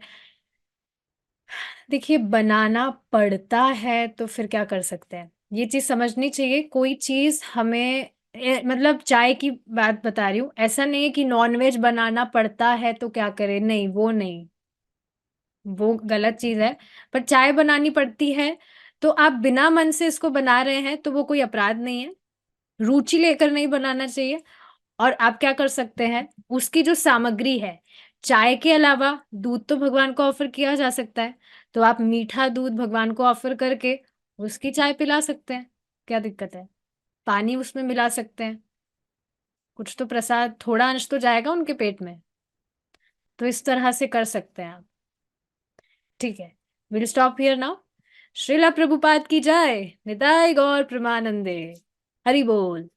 A: देखिए बनाना पड़ता है तो फिर क्या कर सकते हैं, ये चीज समझनी चाहिए। कोई चीज हमें मतलब चाय की बात बता रही हूँ, ऐसा नहीं है कि नॉनवेज बनाना पड़ता है तो क्या करें, नहीं वो नहीं, वो गलत चीज है। पर चाय बनानी पड़ती है, तो आप बिना मन से इसको बना रहे हैं तो वो कोई अपराध नहीं है, रुचि लेकर नहीं बनाना चाहिए। और आप क्या कर सकते हैं, उसकी जो सामग्री है, चाय के अलावा दूध तो भगवान को ऑफर किया जा सकता है, तो आप मीठा दूध भगवान को ऑफर करके उसकी चाय पिला सकते हैं, क्या दिक्कत है? पानी उसमें मिला सकते हैं, कुछ तो प्रसाद, थोड़ा अंश तो जाएगा उनके पेट में। तो इस तरह से कर सकते हैं आप। ठीक है, will stop here now. Srila Prabhupada की जय, निताई गौर प्रेमानंदे, हरि बोल।